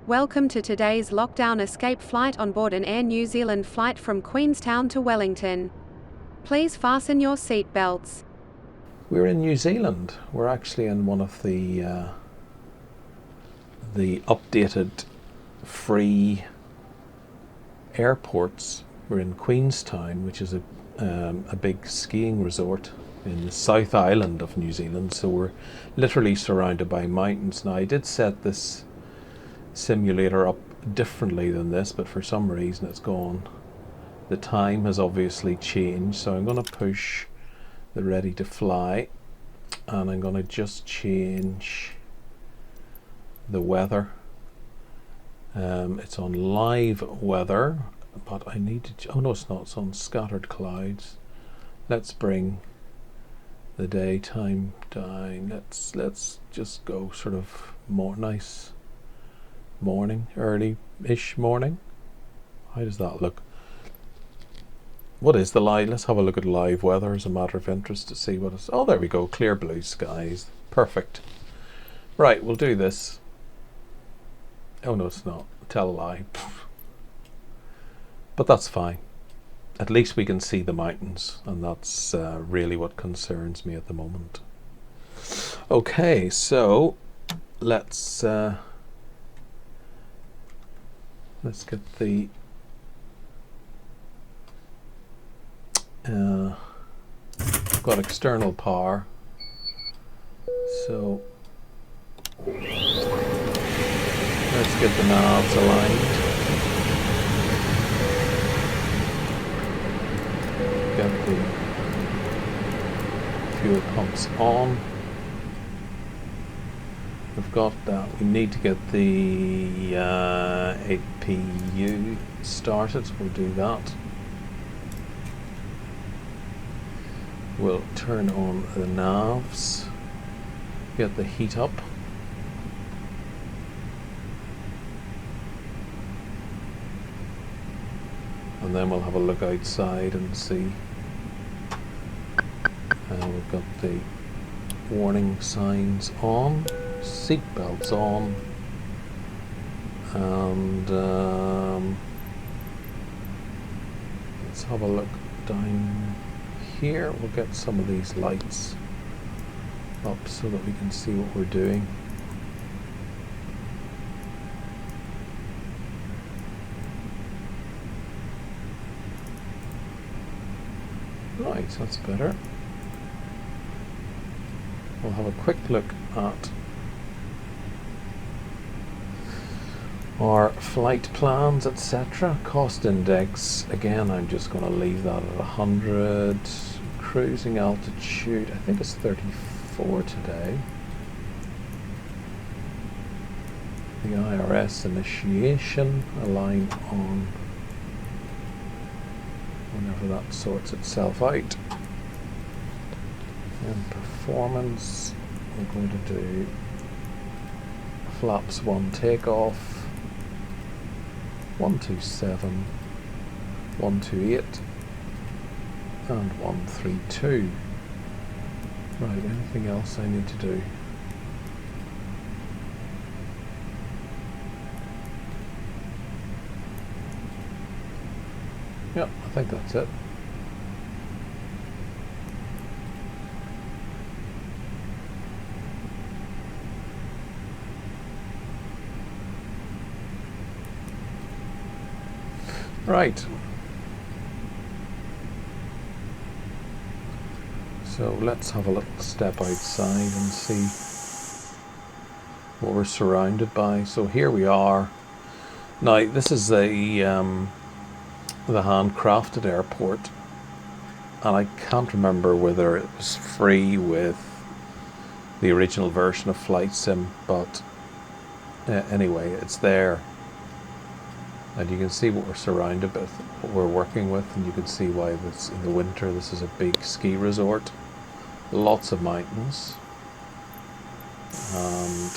Welcome to today's lockdown escape flight on board an Air New Zealand flight from Queenstown to Wellington. Please fasten your seat belts. We're in New Zealand. We're actually in one of the updated free airports. We're in Queenstown, which is a big skiing resort in the South Island of New Zealand. So we're literally surrounded by mountains. Now I did set this simulator up differently than this, but for some reason it's gone. The time has obviously changed, so I'm going to push the ready to fly, and I'm going to just change the weather. It's on live weather, but I need to, oh no it's not, it's on scattered clouds. Let's bring the daytime down. Let's just go sort of more nice morning, early-ish morning. How does that look? What is the live? Let's have a look at live weather as a matter of interest to see what it's. Oh, there we go. Clear blue skies. Perfect. Right, we'll do this. Oh no, it's not. Tell a lie. But that's fine. At least we can see the mountains, and that's really what concerns me at the moment. Okay, so let's get the I've got external power, so let's get the knobs aligned, get the fuel pumps on. We've got that. We need to get the APU started. We'll do that. We'll turn on the knobs, get the heat up. And then we'll have a look outside and see. We've got the warning signs on. Seat belts on, and let's have a look down here. We'll get some of these lights up so that we can see what we're doing. Right, that's better. We'll have a quick look at our flight plans, etc. Cost index, again I'm just going to leave that at 100. Cruising altitude, I think it's 34 today. The IRS initiation, align on whenever that sorts itself out. And performance, we're going to do flaps 1 takeoff, 127, 128 and 132. Right, anything else I need to do? Yep, I think that's it. Right. So let's have a little step outside and see what we're surrounded by. So here we are. Now this is the handcrafted airport, and I can't remember whether it was free with the original version of Flight Sim, but anyway, it's there. And you can see what we're surrounded with, what we're working with, and you can see why this, in the winter this is a big ski resort. Lots of mountains. And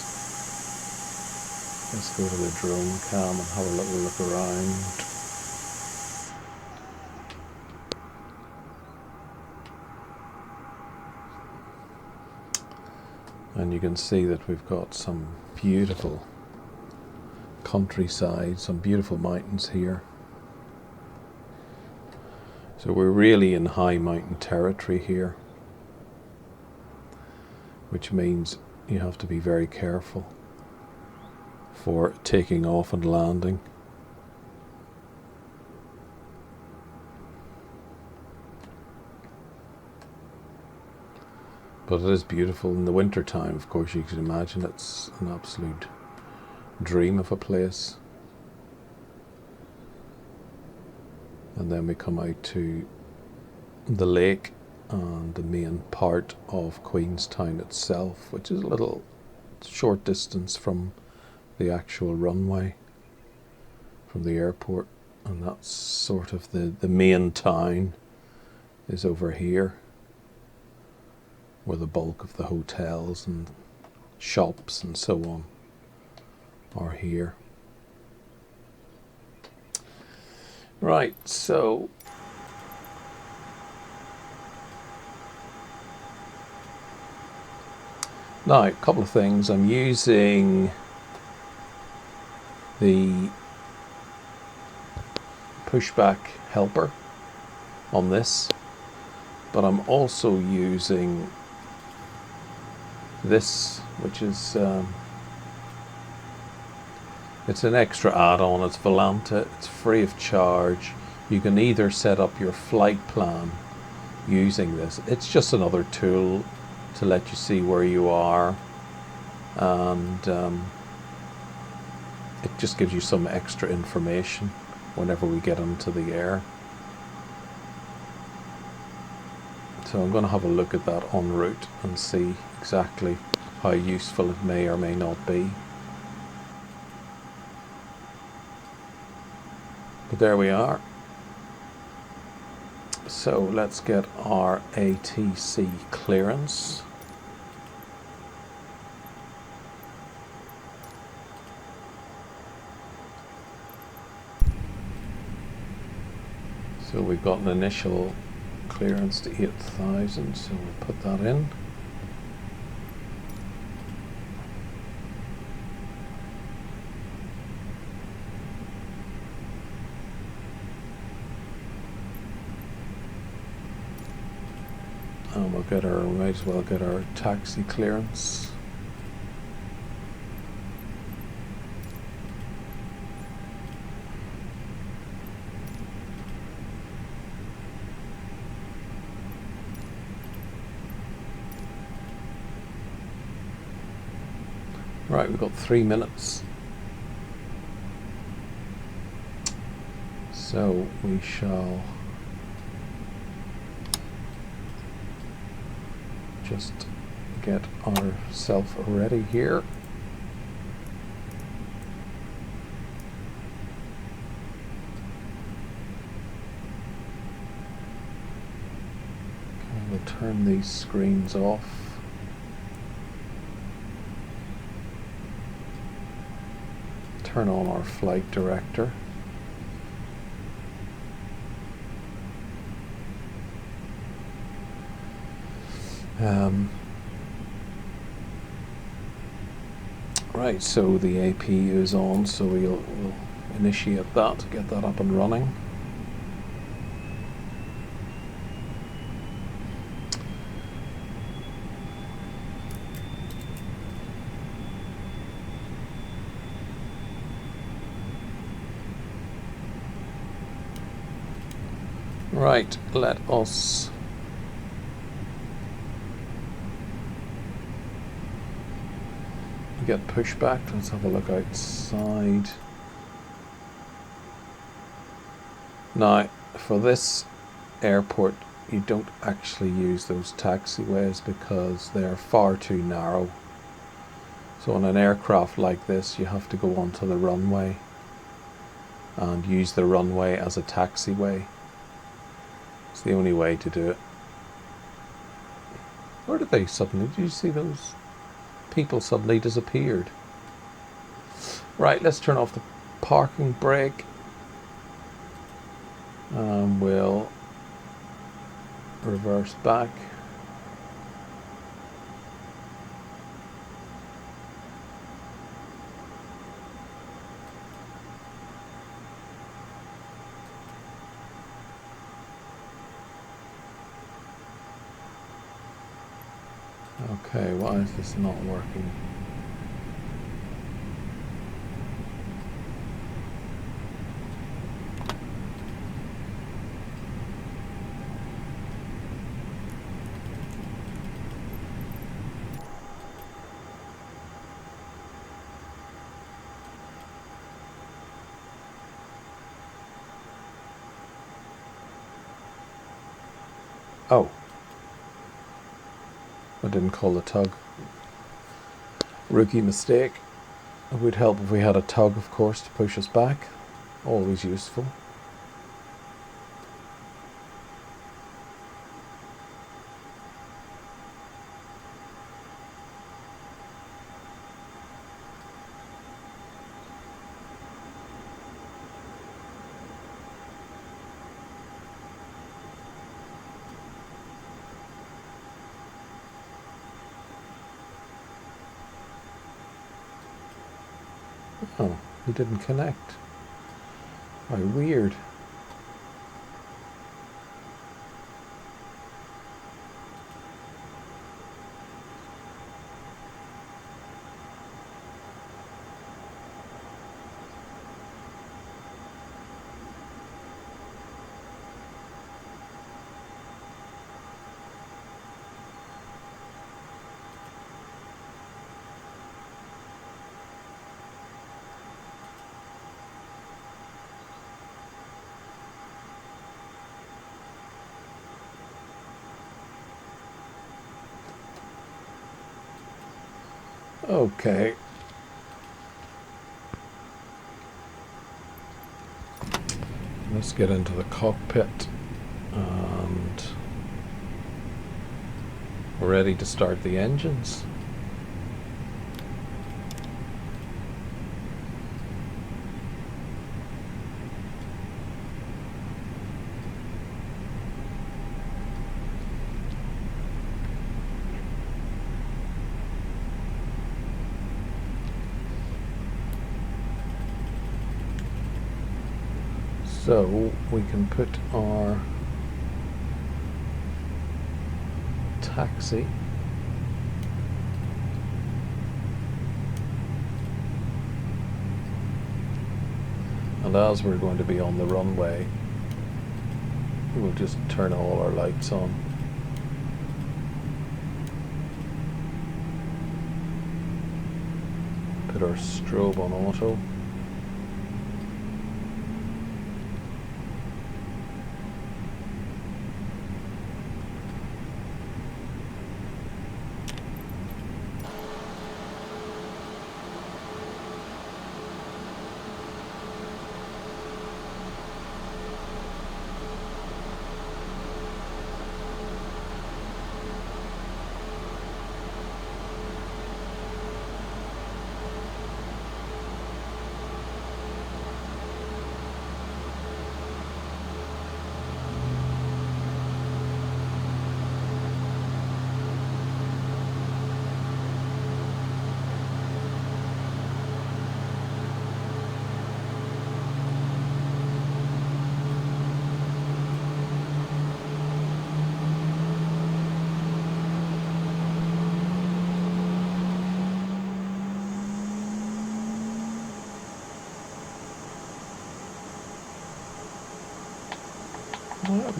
let's go to the drone cam and have a little look around. And you can see that we've got some beautiful countryside, some beautiful mountains here. So we're really in high mountain territory here, which means you have to be very careful for taking off and landing. But it is beautiful in the winter time. Of course, you can imagine it's an absolute dream of a place. And then we come out to the lake and the main part of Queenstown itself, which is a little short distance from the actual runway, from the airport. And that's sort of the main town is over here, where the bulk of the hotels and shops and so on are here. Right, so now a couple of things. I'm using the pushback helper on this, but I'm also using this, which is it's an extra add-on. It's Volanta. It's free of charge. You can either set up your flight plan using this. It's just another tool to let you see where you are, and it just gives you some extra information whenever we get into the air. So I'm going to have a look at that en route and see exactly how useful it may or may not be. But there we are. So let's get our ATC clearance. So we've got an initial clearance to 8,000, so we'll put that in. And we might as well get our taxi clearance. Right, we've got 3 minutes. So we shall just get ourselves ready here. Okay, we'll turn these screens off. Turn on our flight director. Right, so the AP is on, so we'll initiate that, get that up and running. Right, let us get pushback. Let's have a look outside. Now, for this airport, you don't actually use those taxiways because they're far too narrow. So on an aircraft like this, you have to go onto the runway and use the runway as a taxiway. It's the only way to do it. Where did they suddenly, did you see those people suddenly disappeared? Right, let's turn off the parking brake. We'll reverse back. Okay, why is this not working? Oh. I didn't call the tug. Rookie mistake. It would help if we had a tug, of course, to push us back. Always useful. Oh, he didn't connect. Why, weird. Okay. Let's get into the cockpit and we're ready to start the engines. So we can put our taxi and as we're going to be on the runway, we'll just turn all our lights on. Put our strobe on auto.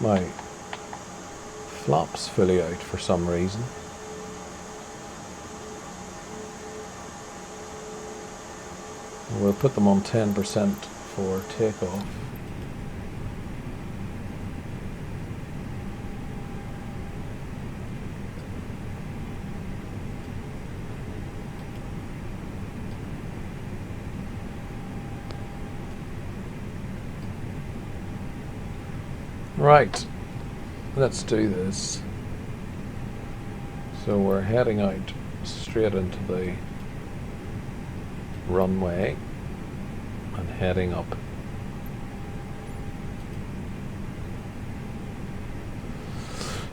My flaps fully out for some reason. We'll put them on 10% for takeoff. Right, let's do this. So we're heading out straight into the runway and heading up.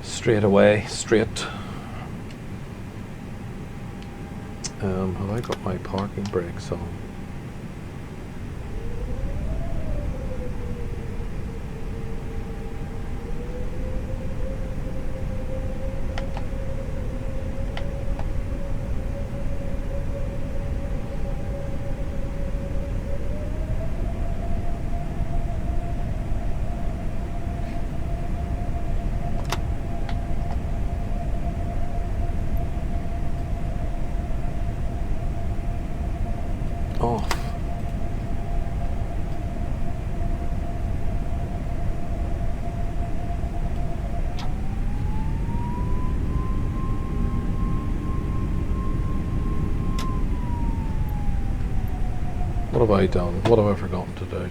Straight away, straight. Have I got my parking brakes on? off. What have I done? What have I forgotten to do?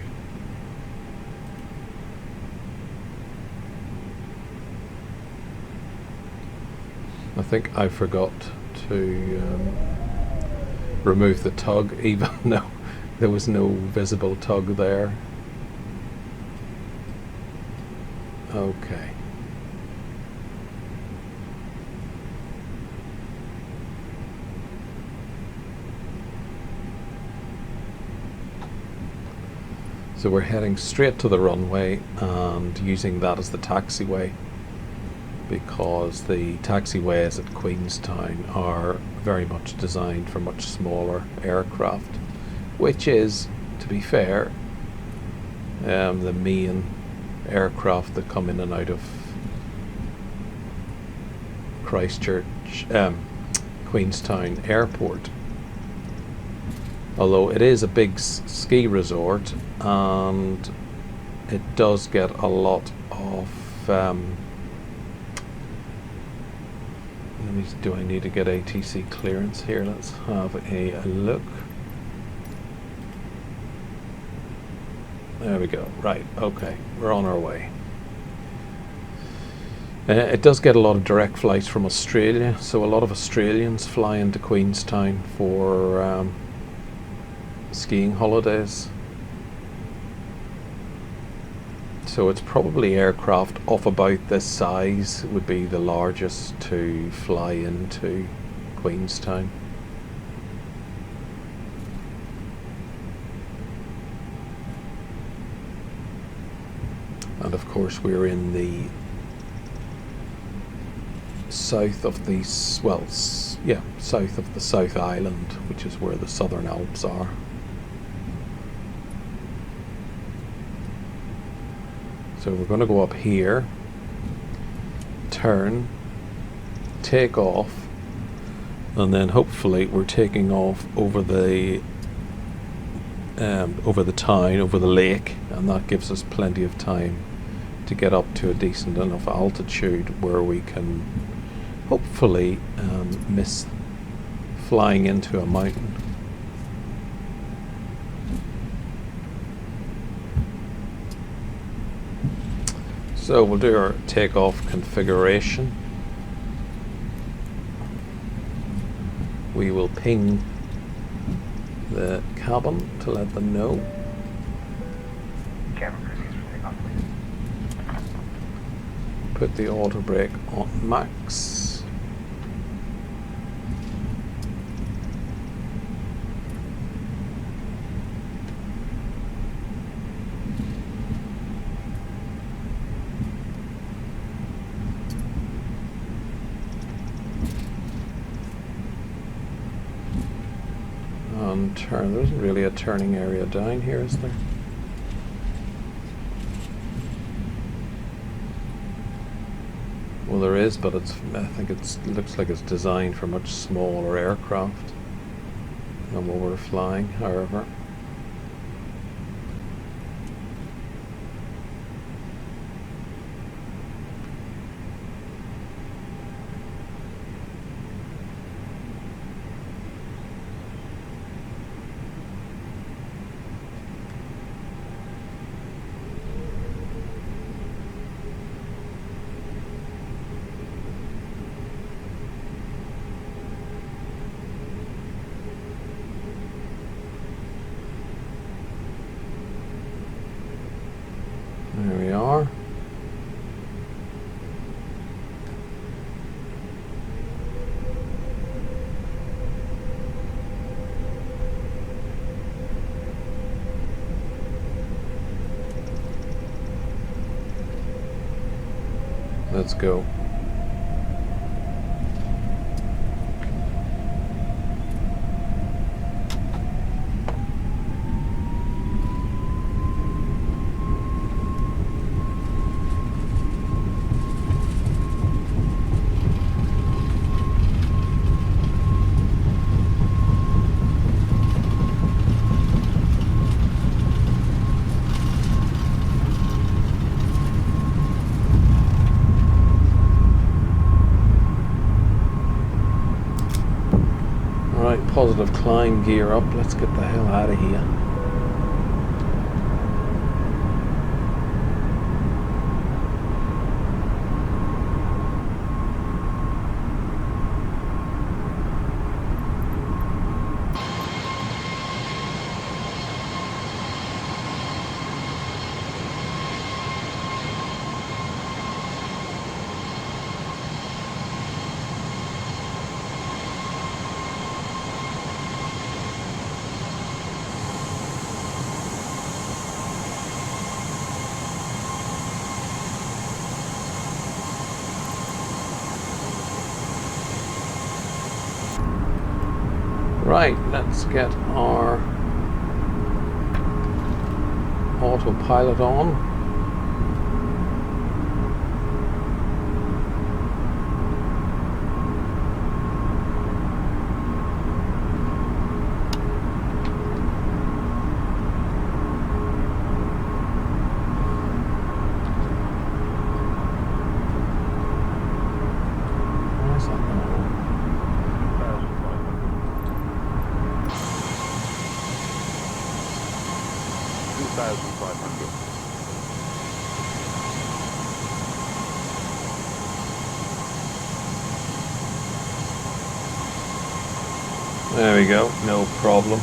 I think I forgot to remove the tug, even though there was no visible tug there. Okay. So we're heading straight to the runway and using that as the taxiway, because the taxiways at Queenstown are very much designed for much smaller aircraft, which is, to be fair, the main aircraft that come in and out of Queenstown Airport. Although it is a big ski resort and it does get a lot of do I need to get ATC clearance here? Let's have a look. There we go. Right, okay, we're on our way. It does get a lot of direct flights from Australia, so a lot of Australians fly into Queenstown for skiing holidays. So it's probably aircraft of about this size would be the largest to fly into Queenstown. And of course we're in the south of the, well, yeah, south of the South Island, which is where the Southern Alps are. So we're going to go up here, turn, take off, and then hopefully we're taking off over the town, over the lake, and that gives us plenty of time to get up to a decent enough altitude where we can hopefully miss flying into a mountain. So we'll do our takeoff configuration. We will ping the cabin to let them know. Cabin proceeds for takeoff, please. Put the auto brake on max. And turn. There isn't really a turning area down here, is there? Well, there is, but it's. I think it looks like it's designed for much smaller aircraft than what we're flying. However. There we are. Let's go. Right, positive climb, gear up. Let's get the hell out of here. Right, let's get our autopilot on. Where's that going? 2,500. There we go, no problem.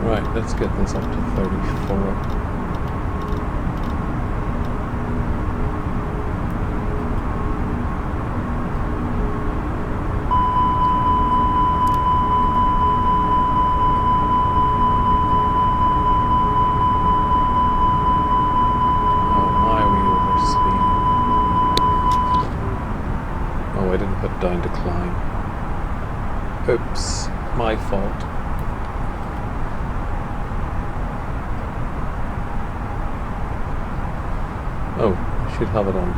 Right, let's get this up to 34. I didn't put down decline. Oops, my fault. Oh, I should have it on.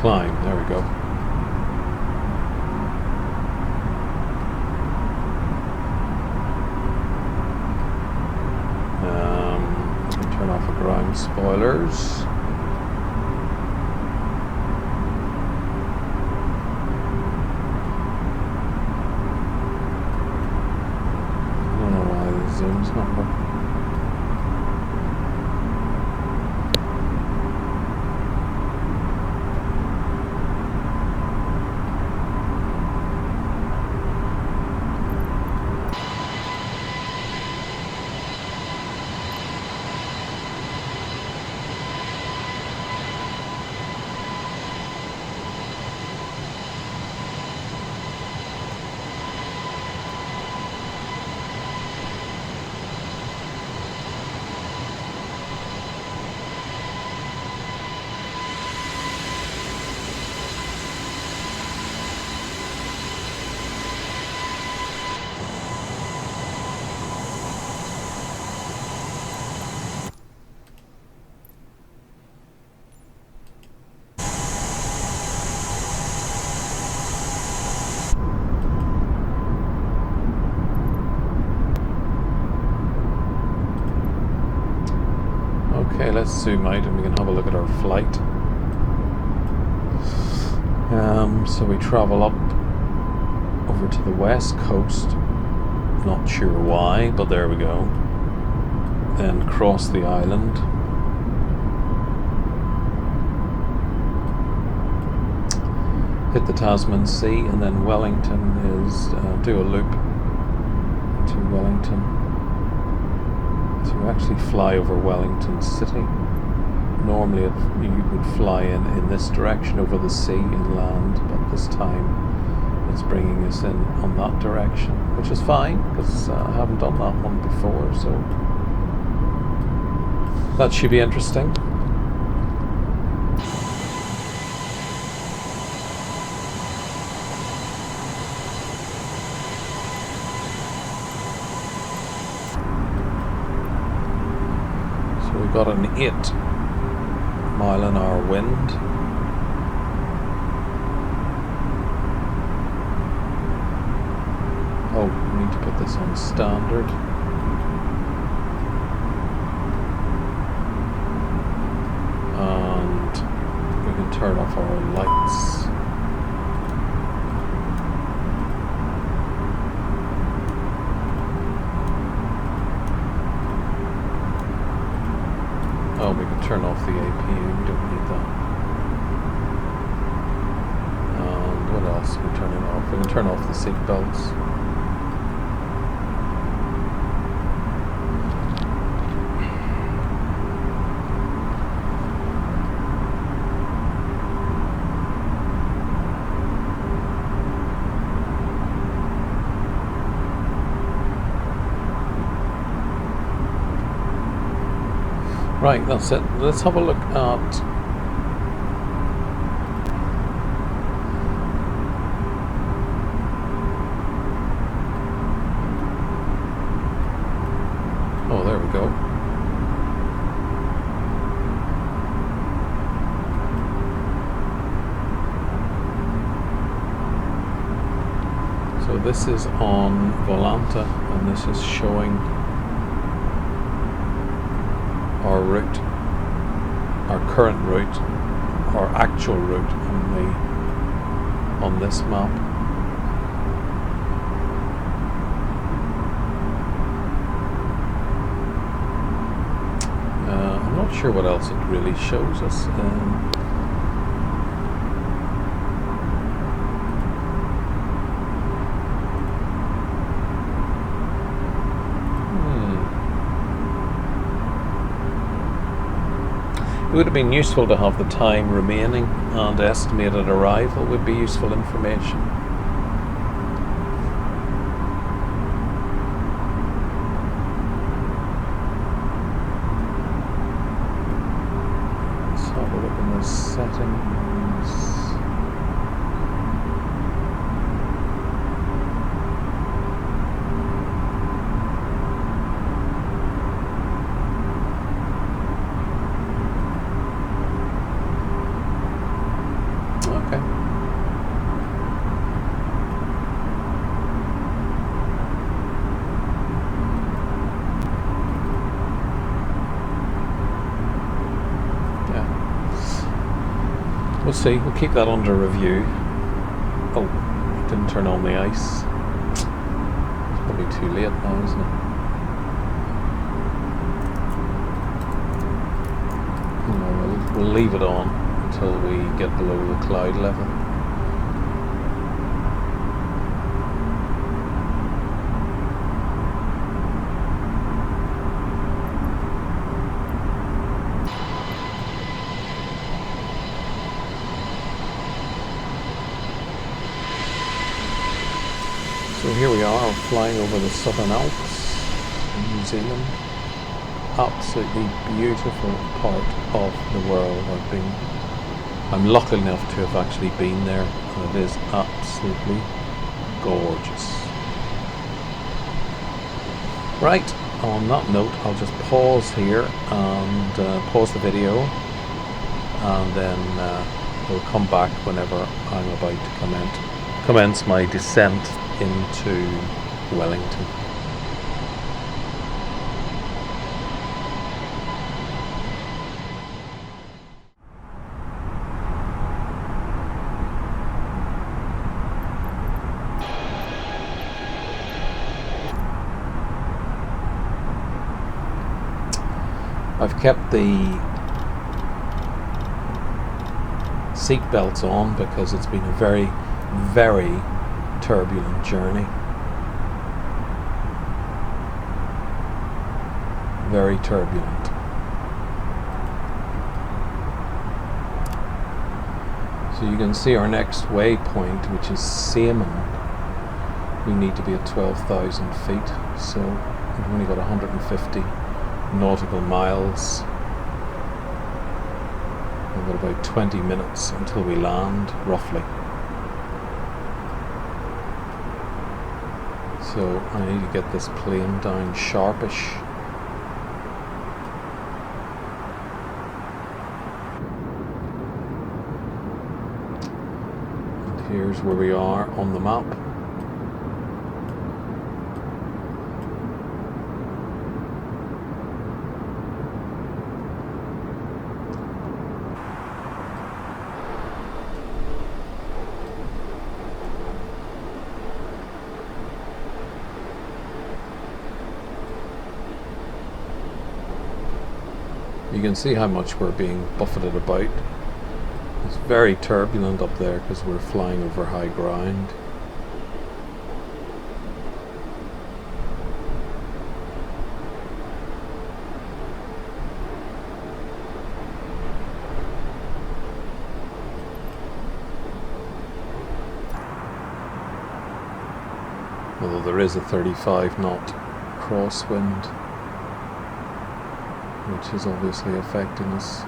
Climb, there we go. Turn off the ground spoilers. I don't know why the zoom's not working. Okay, let's zoom out and we can have a look at our flight. So we travel up over to the west coast, not sure why, but there we go. Then cross the island. Hit the Tasman Sea, and then Wellington is, do a loop to Wellington. To actually fly over Wellington City. Normally you would fly in this direction over the sea and land, but this time it's bringing us in on that direction, which is fine because I haven't done that one before, so That should be interesting. So we've got an 8-mile-an-hour wind. Oh, we need to put this on standard. And we can turn off our lights. Oh, we can turn off the APU, we don't need that. And what else are we turning off? We can turn off the seat belts. Right, that's it. Let's have a look at oh, there we go. So this is on Wellington, and this is showing our route, our current route, our actual route on this map. I'm not sure what else it really shows us. It would have been useful to have the time remaining, and estimated arrival would be useful information. Let's have a look in the settings. We'll see, we'll keep that under review. Oh, didn't turn on the ice. It's probably too late now, isn't it? No, we'll leave it on until we get below the cloud level. So here we are, flying over the Southern Alps in New Zealand. Absolutely beautiful part of the world. I'm lucky enough to have actually been there, and it is absolutely gorgeous. Right, on that note, I'll just pause here and pause the video, and then we'll come back whenever I'm about to commence my descent into Wellington. I've kept the seat belts on because it's been a very, very turbulent journey. Very turbulent. So you can see our next waypoint, which is Seaman. We need to be at 12,000 feet, so we've only got 150 nautical miles We've got about 20 minutes until we land, roughly. So I need to get this plane down sharpish. And here's where we are on the map. You can see how much we're being buffeted about. It's very turbulent up there because we're flying over high ground. Although there is a 35 knot crosswind, which is obviously affecting us.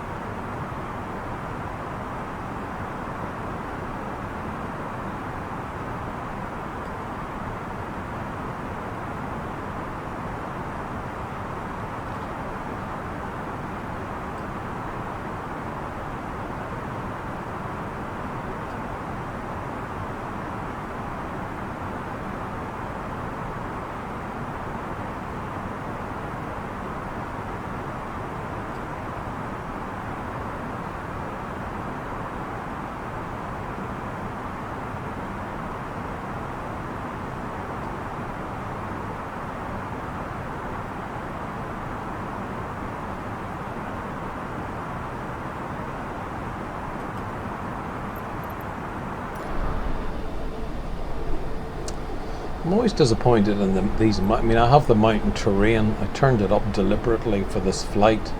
I'm always disappointed in these. I mean, I have the mountain terrain. I turned it up deliberately for this flight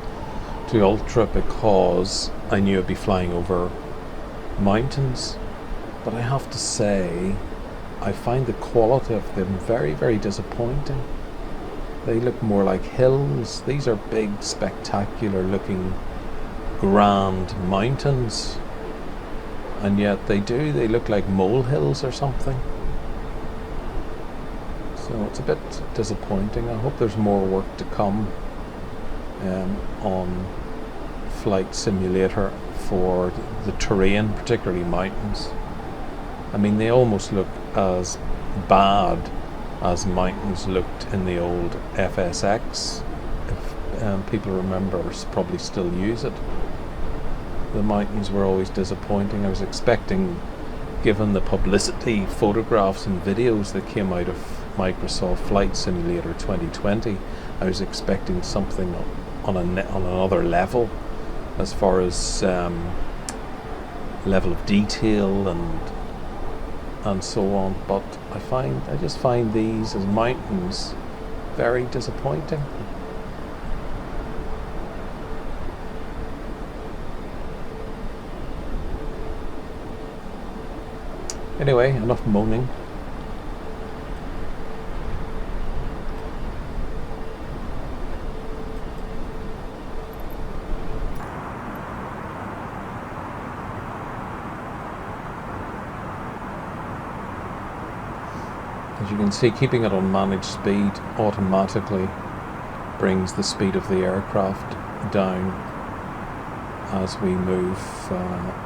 to Ultra because I knew I'd be flying over mountains. But I have to say, I find the quality of them very, very disappointing. They look more like hills. These are big, spectacular looking, grand mountains. And yet they look like molehills or something. So it's a bit disappointing. I hope there's more work to come on Flight Simulator for the terrain, particularly mountains. I mean, they almost look as bad as mountains looked in the old FSX. If people remember, probably still use it. The mountains were always disappointing. I was expecting, given the publicity, photographs and videos that came out of Microsoft Flight Simulator 2020, I was expecting something on another level as far as level of detail and so on. But I just find these as mountains very disappointing. Anyway, enough moaning. As you can see, keeping it on managed speed automatically brings the speed of the aircraft down as we move,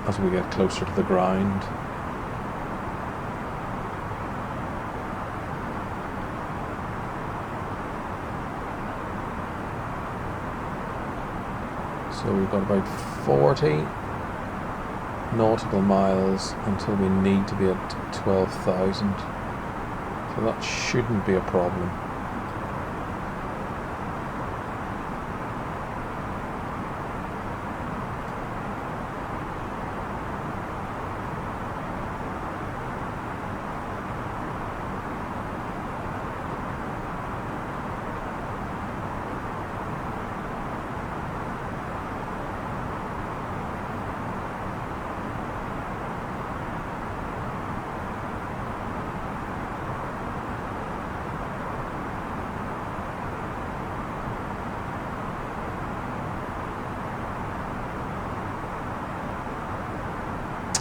as we get closer to the ground. So we've got about 40 nautical miles until we need to be at 12,000. So that shouldn't be a problem.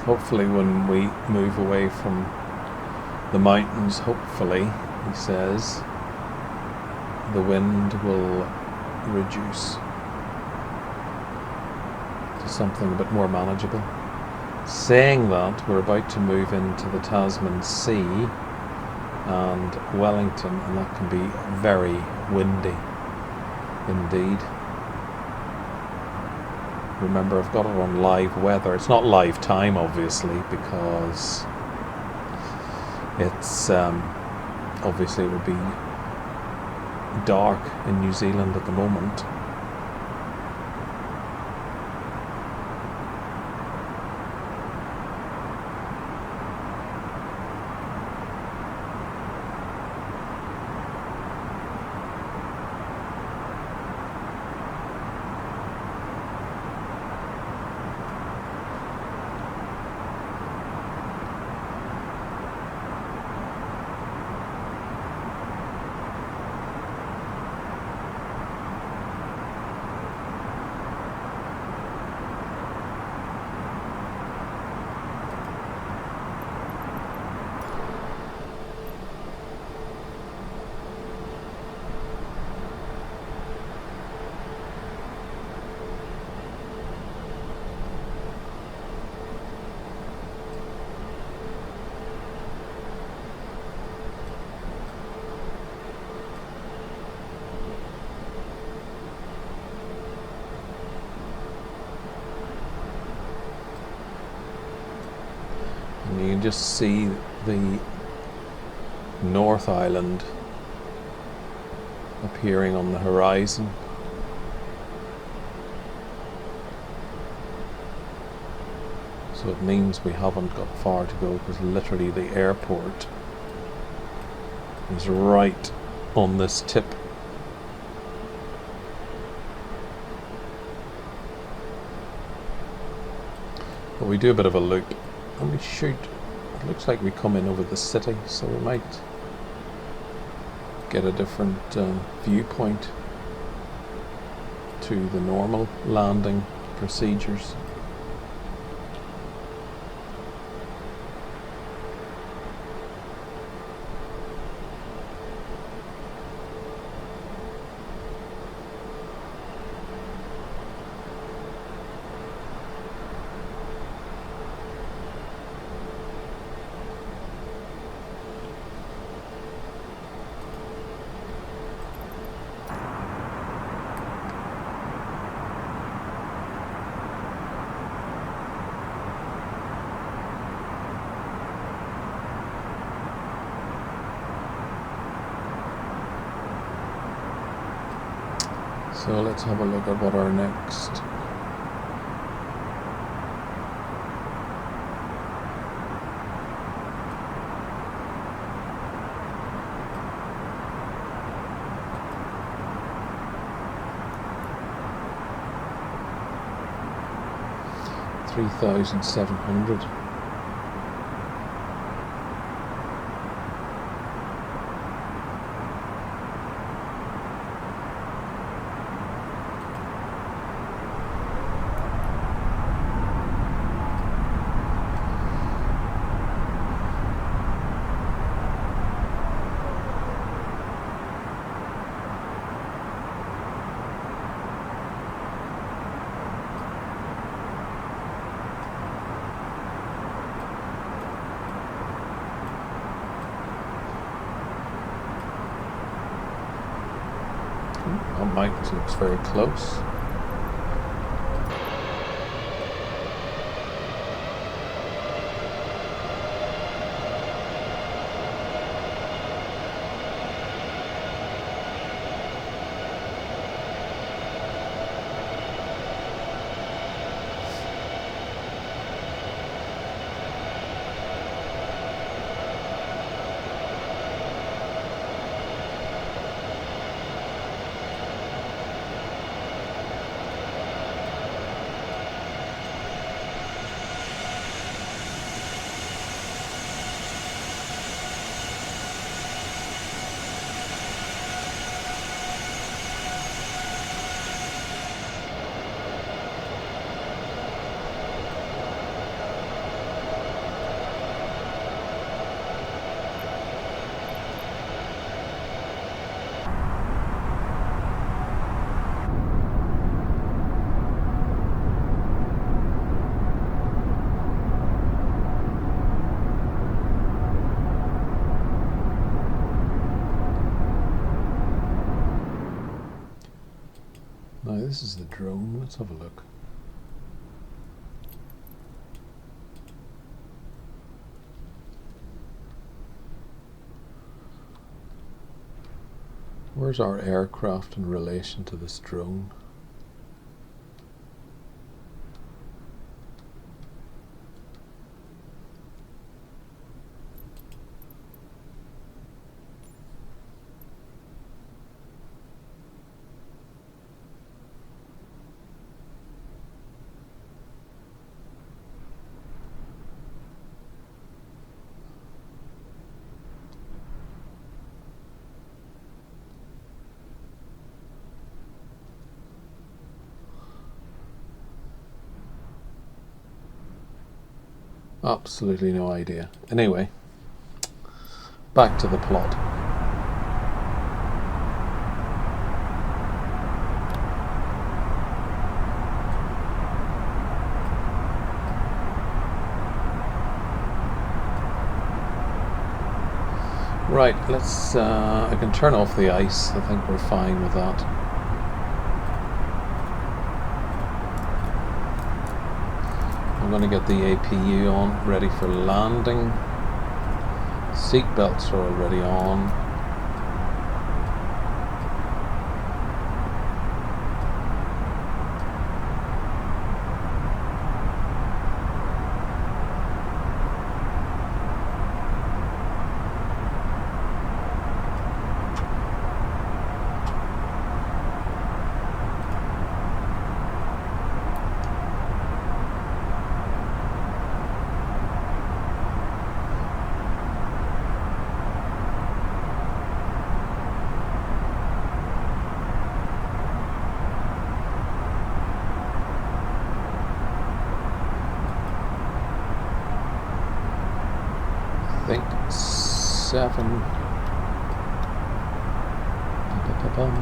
hopefully when we move away from the mountains, hopefully, he says, the wind will reduce to something a bit more manageable. Saying that, we're about to move into the Tasman Sea and Wellington, and that can be very windy indeed. Remember, I've got it on live weather. It's not live time, obviously, because it's obviously it would be dark in New Zealand at the moment. And you can just see the North Island appearing on the horizon. So it means we haven't got far to go, because literally the airport is right on this tip. But we do a bit of a loop and we shoot. It looks like we come in over the city, so we might get a different viewpoint to the normal landing procedures. So let's have a look at what our next $3,700. That mountain looks very close. Now this is the drone. Let's have a look. Where's our aircraft in relation to this drone? Absolutely no idea. Anyway, back to the plot. Right, let's, I can turn off the ice. I think we're fine with that. I'm going to get the APU on, ready for landing. Seat belts are already on. I think 7. Ba-ba-ba-bum.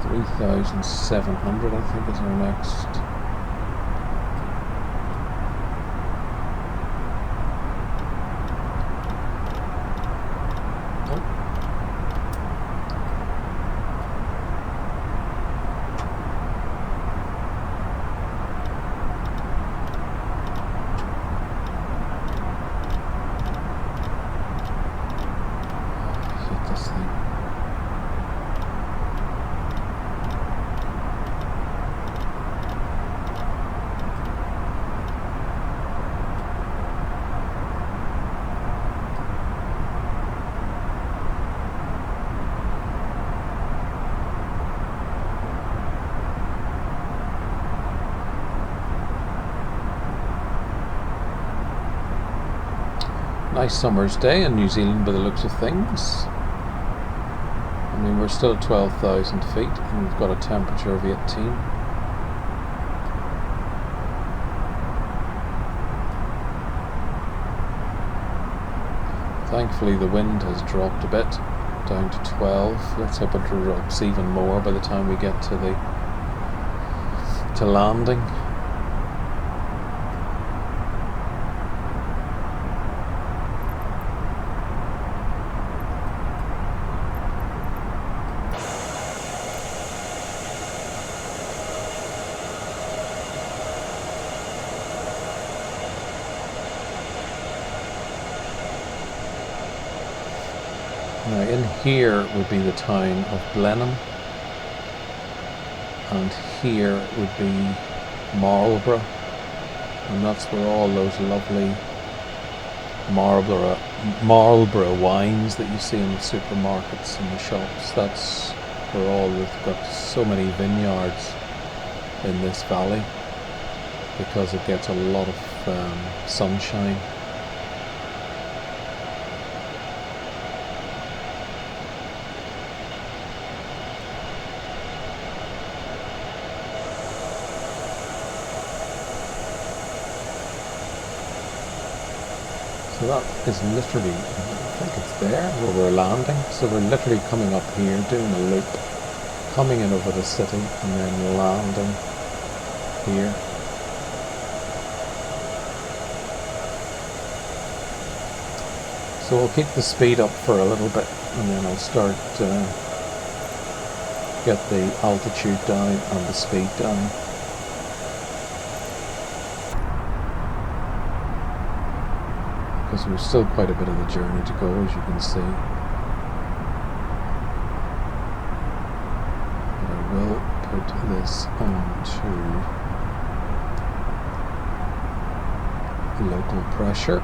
3,700 I think is our next. Nice summer's day in New Zealand by the looks of things. I mean, we're still at 12,000 feet and we've got a temperature of 18. Thankfully the wind has dropped a bit, down to 12. Let's hope it drops even more by the time we get to landing. Now in here would be the town of Blenheim, and here would be Marlborough, and that's where all those lovely Marlborough wines that you see in the supermarkets and the shops, that's where all we've got so many vineyards in this valley because it gets a lot of sunshine. So that is literally, I think it's there where we're landing. So we're literally coming up here, doing a loop, coming in over the city and then landing here. So we'll keep the speed up for a little bit, and then I'll start get the altitude down and the speed down. Because we've still quite a bit of the journey to go, as you can see. But I will put this on to local pressure.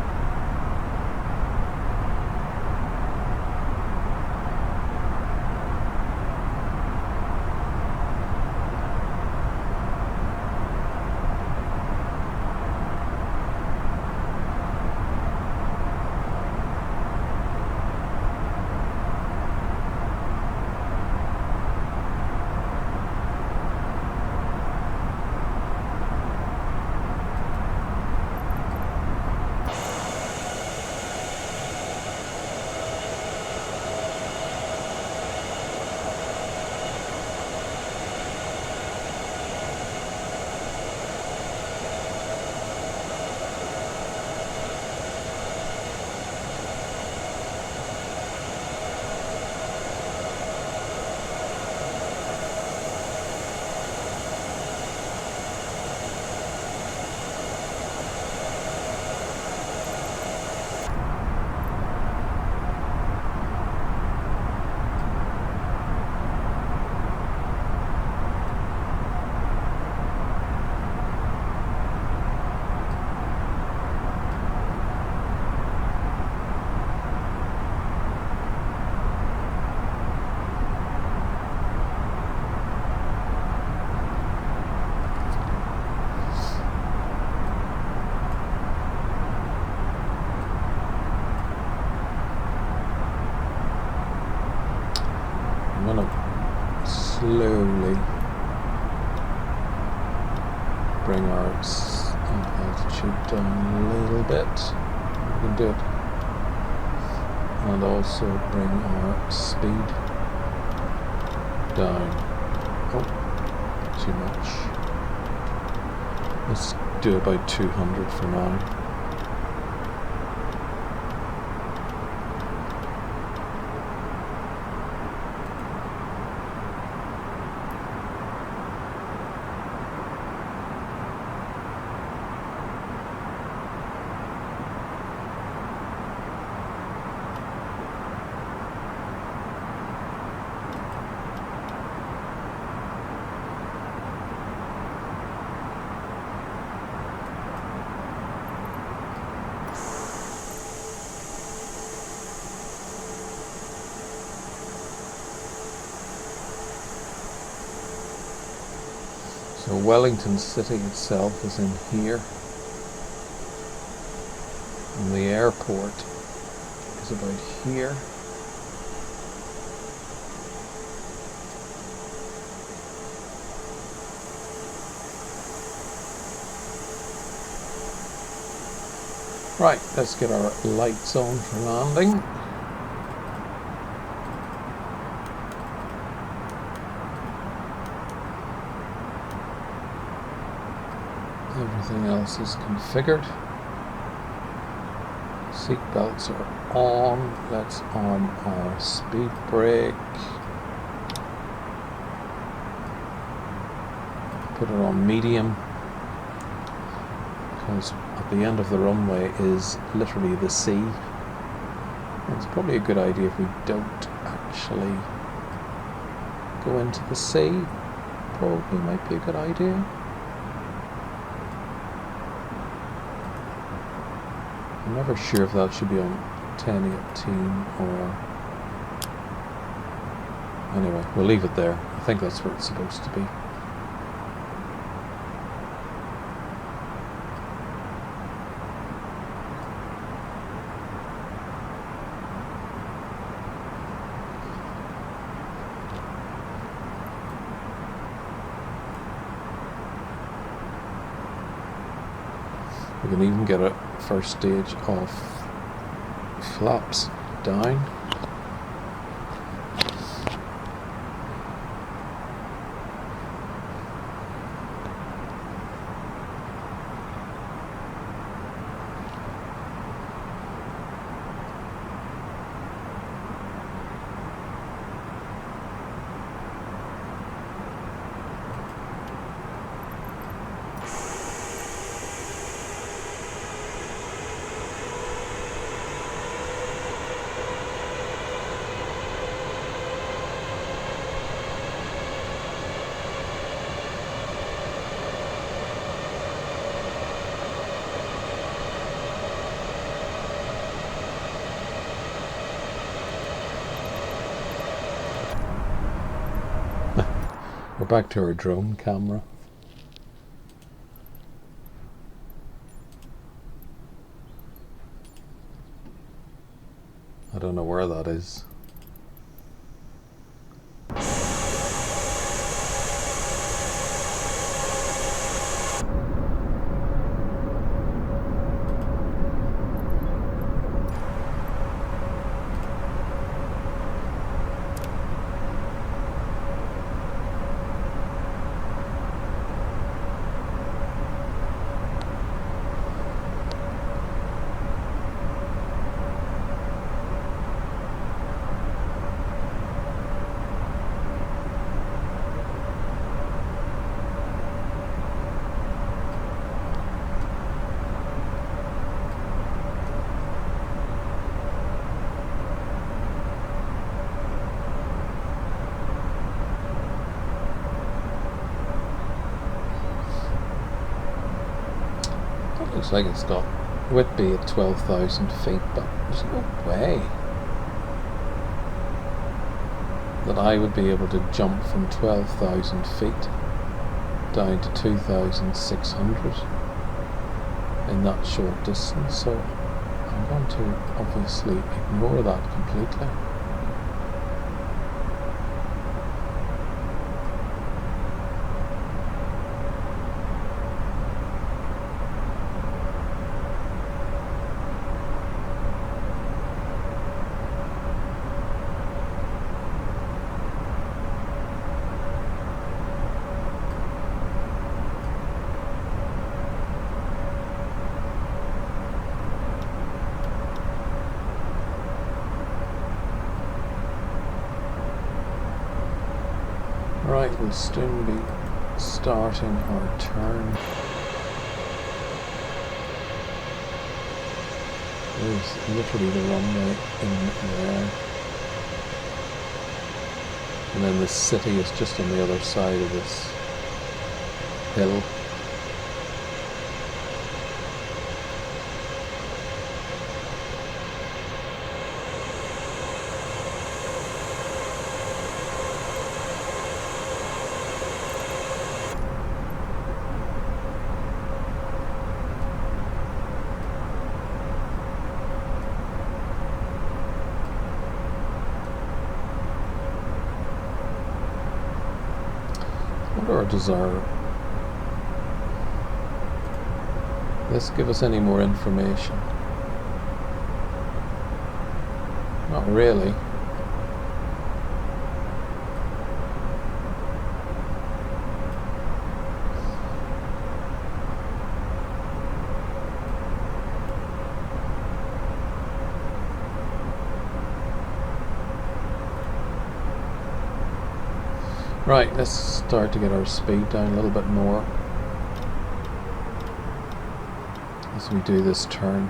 Slowly bring our altitude down a little bit. We can do it, and also bring our speed down. Oh, too much. Let's do about 200 for now. So Wellington city itself is in here, and the airport is about here. Right, let's get our lights on for landing. Everything else is configured. Seat belts are on. Let's arm our speed brake. Put it on medium, because at the end of the runway is literally the sea. And it's probably a good idea if we don't actually go into the sea. Probably might be a good idea. I'm never sure if that should be on 1018 or... Anyway, we'll leave it there. I think that's where it's supposed to be. We can even get a first stage of flaps down. back to our drone camera. I don't know where that is. Looks like it's got Whitby at 12,000 feet, but there's no way that I would be able to jump from 12,000 feet down to 2,600 in that short distance, so I'm going to obviously ignore that completely. Right, we'll soon be starting our turn. There's literally the runway in there. And then the city is just on the other side of this hill. Or does this give us any more information? Not really. Right, let's start to get our speed down a little bit more as we do this turn.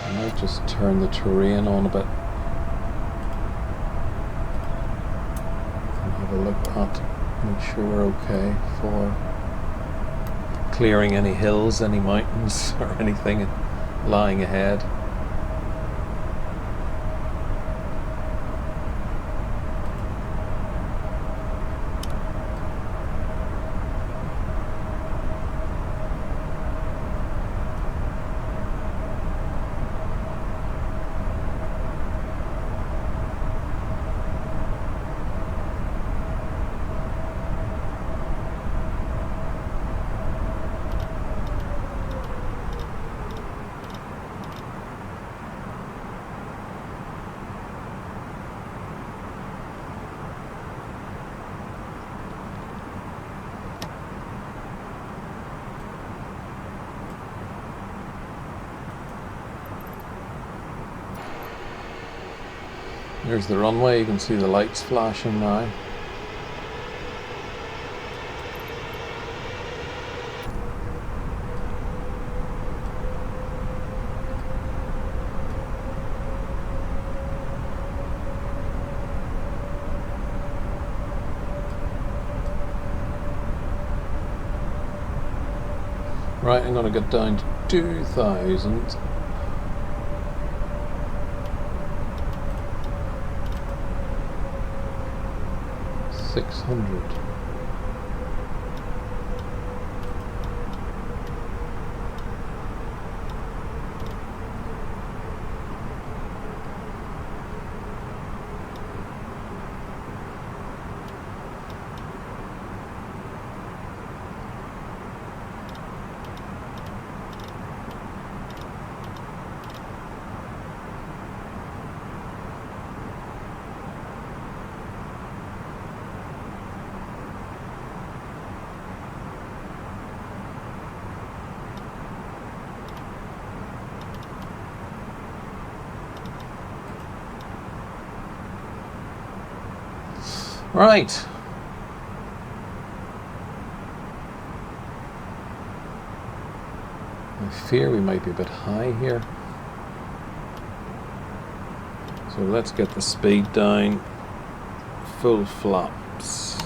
I might just turn the terrain on a bit and have a look at, make sure we're okay for clearing any hills, any mountains or anything lying ahead. Here's the runway, you can see the lights flashing now. Right, I'm going to get down to 2,000. $600. Right. I fear we might be a bit high here. So let's get the speed down. Full flaps.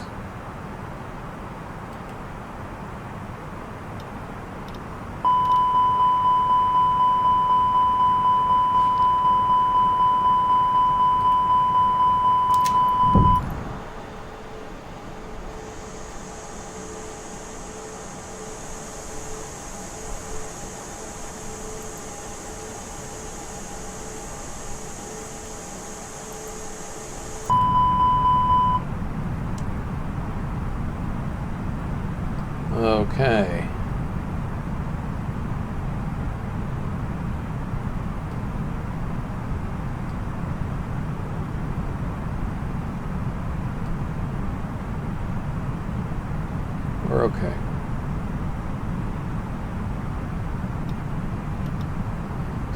Okay. We're okay.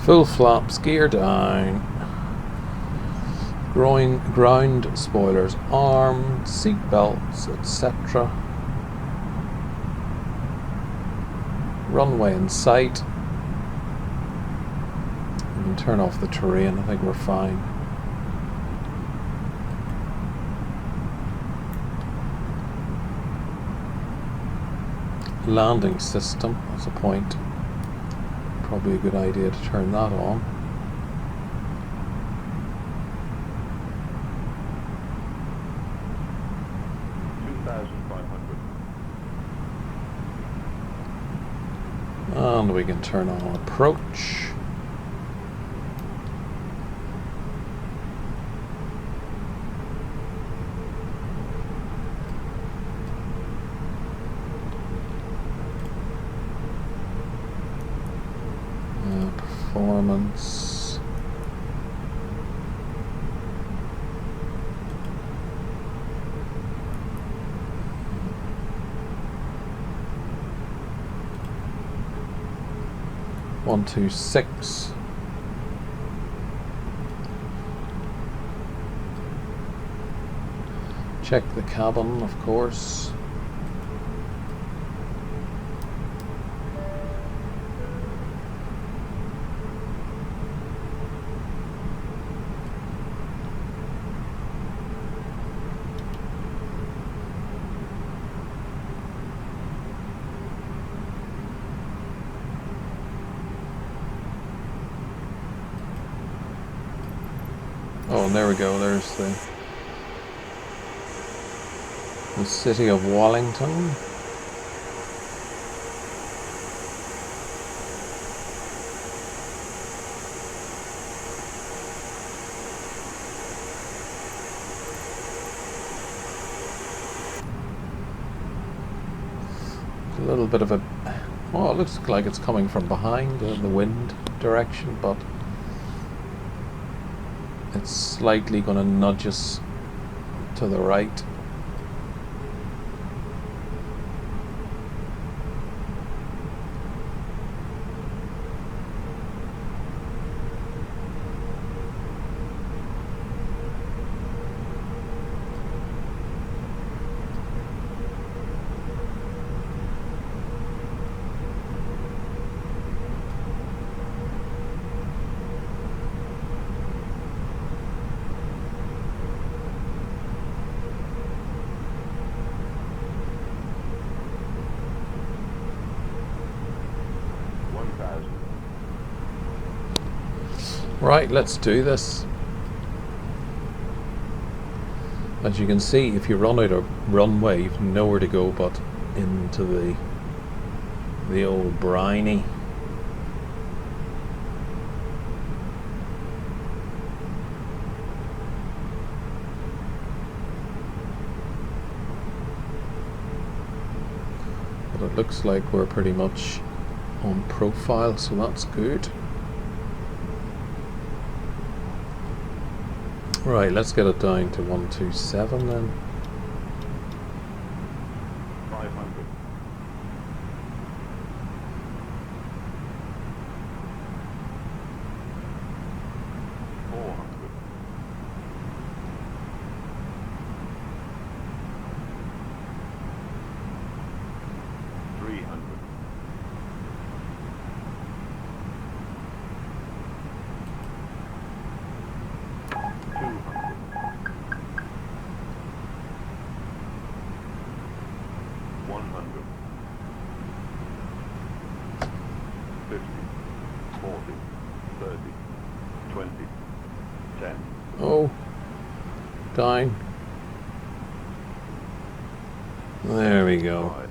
Full flaps, gear down. Ground spoilers armed, seat belts, etc. Runway in sight. We can turn off the terrain, I think we're fine. Landing system, that's a point. Probably a good idea to turn that on. And we can turn on approach. Performance. One, two, six. Check the cabin, of course. Oh, and there we go, there's the city of Wellington. A little bit of a, well, it looks like it's coming from behind the wind direction, but it's slightly going to nudge us to the right. Right, let's do this. As you can see, if you run out of runway, you've nowhere to go but into the old briny. But it looks like we're pretty much on profile, so that's good. Right, let's get it down to 127 then. 500. 400. 300. 100, 50, 40, 30, 20, 10. Oh, down. There we go. 5.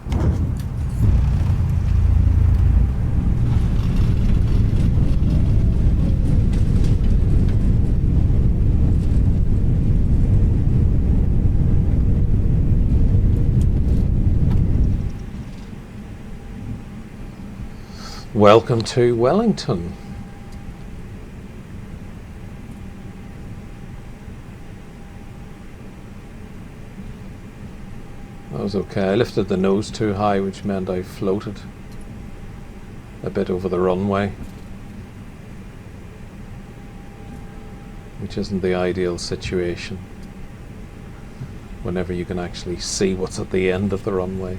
Welcome to Wellington. That was okay. I lifted the nose too high, which meant I floated a bit over the runway, which isn't the ideal situation whenever you can actually see what's at the end of the runway.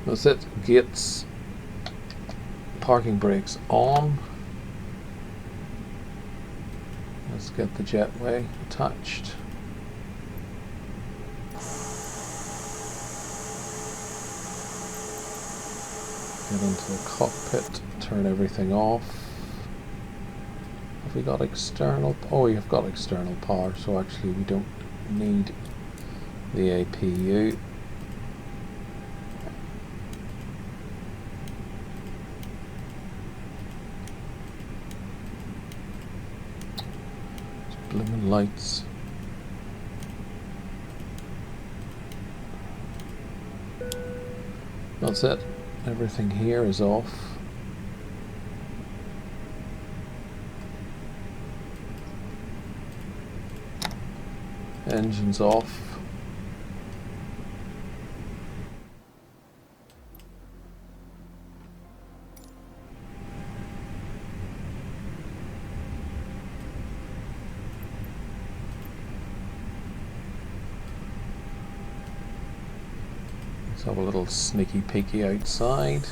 That's it. Gates, parking brakes on. Let's get the jetway attached. Get into the cockpit, turn everything off. Have we got external? Oh, we have got external power, so actually we don't need the APU. Blooming lights. That's it. Everything here is off. Engines off. Let's have a little sneaky peeky outside.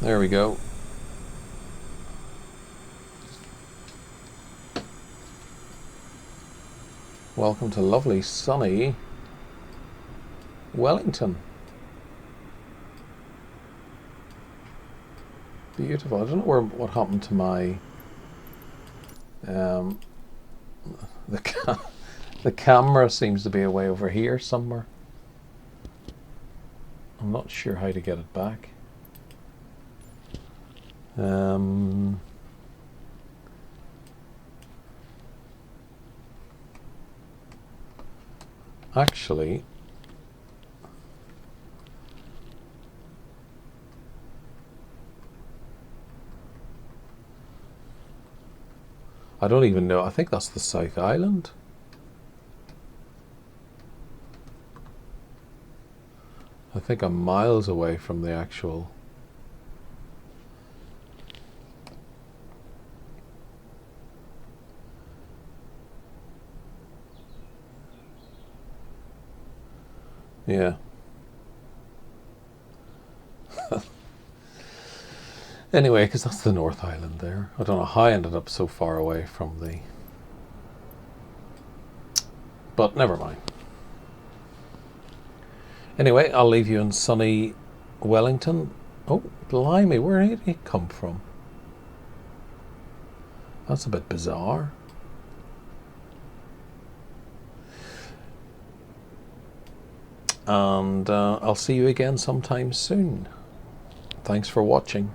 There we go. Welcome to lovely sunny Wellington. Beautiful. I don't know what happened to my the the camera seems to be away over here somewhere. I'm not sure how to get it back. Actually, I don't even know. I think that's the South Island. I think I'm miles away from the actual. Yeah. Anyway, because that's the North Island there. I don't know how I ended up so far away from the... But never mind. Anyway, I'll leave you in sunny Wellington. Oh, blimey, where did it come from? That's a bit bizarre. And I'll see you again sometime soon. Thanks for watching.